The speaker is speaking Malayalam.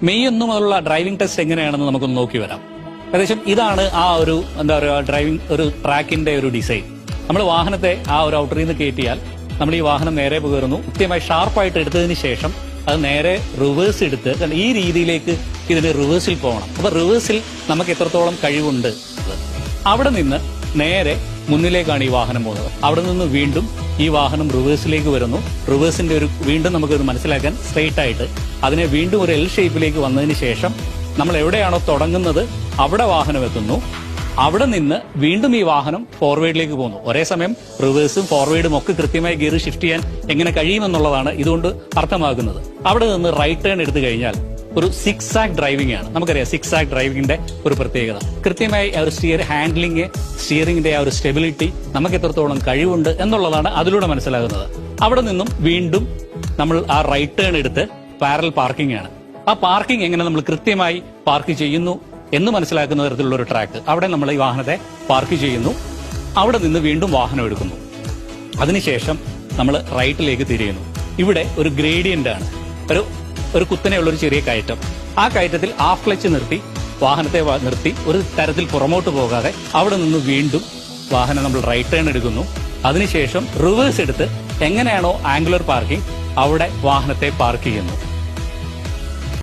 മെയ് 1 മുതലുള്ള ഡ്രൈവിംഗ് ടെസ്റ്റ് എങ്ങനെയാണെന്ന് നമുക്കൊന്ന് നോക്കി വരാം. ഏകദേശം ഇതാണ് ആ ഒരു എന്താ പറയുക ഡ്രൈവിംഗ് ഒരു ട്രാക്കിന്റെ ഒരു ഡിസൈൻ. നമ്മൾ വാഹനത്തെ ആ ഒരു ഔട്ടറിൽ നിന്ന് കയറ്റിയാൽ നമ്മൾ ഈ വാഹനം നേരെ കയറുന്നു. കൃത്യമായി ഷാർപ്പായിട്ട് എടുത്തതിന് ശേഷം അത് നേരെ റിവേഴ്സ് എടുത്ത് ഈ രീതിയിലേക്ക് ഇതിന് റിവേഴ്സിൽ പോകണം. അപ്പൊ റിവേഴ്സിൽ നമുക്ക് എത്രത്തോളം കഴിവുണ്ട്, അവിടെ നിന്ന് നേരെ മുന്നിലേക്കാണ് ഈ വാഹനം പോകുന്നത്. അവിടെ നിന്ന് വീണ്ടും ഈ വാഹനം റിവേഴ്സിലേക്ക് വരുന്നു. റിവേഴ്സിന്റെ ഒരു വീണ്ടും നമുക്കൊരു മനസ്സിലാക്കാൻ സ്ട്രെയിറ്റ് ആയിട്ട് അതിനെ വീണ്ടും ഒരു എൽ ഷേപ്പിലേക്ക് വന്നതിന് ശേഷം നമ്മൾ എവിടെയാണോ തുടങ്ങുന്നത് അവിടെ വാഹനം എത്തുന്നു. അവിടെ നിന്ന് വീണ്ടും ഈ വാഹനം ഫോർവേഡിലേക്ക് പോകുന്നു. ഒരേ സമയം റിവേഴ്സും ഫോർവേഡും ഒക്കെ കൃത്യമായി ഗിയർ ഷിഫ്റ്റ് ചെയ്യാൻ എങ്ങനെ കഴിയുമെന്നുള്ളതാണ് ഇതുകൊണ്ട് അർത്ഥമാക്കുന്നത്. അവിടെ നിന്ന് റൈറ്റ് ടേൺ എടുത്തു കഴിഞ്ഞാൽ ഒരു സിക്സ് ആക്ക് ഡ്രൈവിംഗ് ആണ്. നമുക്കറിയാം സിക്സ് ആക്ക് ഡ്രൈവിംഗിന്റെ ഒരു പ്രത്യേകത. കൃത്യമായി ആ ഒരു സ്റ്റിയറിംഗിന്റെ ആ ഒരു സ്റ്റെബിലിറ്റി നമുക്ക് എത്രത്തോളം കഴിവുണ്ട് എന്നുള്ളതാണ് അതിലൂടെ മനസ്സിലാകുന്നത്. അവിടെ നിന്നും വീണ്ടും നമ്മൾ ആ റൈറ്റ് ടേൺ എടുത്ത് പാരലൽ പാർക്കിംഗ് ആണ്. ആ പാർക്കിംഗ് എങ്ങനെ നമ്മൾ കൃത്യമായി പാർക്ക് ചെയ്യുന്നു എന്ന് മനസ്സിലാക്കുന്ന തരത്തിലുള്ള ഒരു ട്രാക്ക്. അവിടെ നമ്മൾ ഈ വാഹനത്തെ പാർക്ക് ചെയ്യുന്നു. അവിടെ നിന്ന് വീണ്ടും വാഹനം എടുക്കുന്നു. അതിനുശേഷം നമ്മൾ റൈറ്റിലേക്ക് തിരിയുന്നു. ഇവിടെ ഒരു ഗ്രേഡിയന്റ് ആണ്, ഒരു കുത്തനെയുള്ള ഒരു ചെറിയ കയറ്റം. ആ കയറ്റത്തിൽ ഹാഫ് ക്ലച്ച് നിർത്തി വാഹനത്തെ നിർത്തി ഒരു തരത്തിൽ പുറമോട്ട് പോകാതെ അവിടെ നിന്ന് വീണ്ടും വാഹനം നമ്മൾ റൈറ്റ് ടേൺ എടുക്കുന്നു. അതിനുശേഷം റിവേഴ്സ് എടുത്ത് എങ്ങനെയാണോ ആംഗുലർ പാർക്കിംഗ് അവിടെ വാഹനത്തെ പാർക്ക് ചെയ്യുന്നു.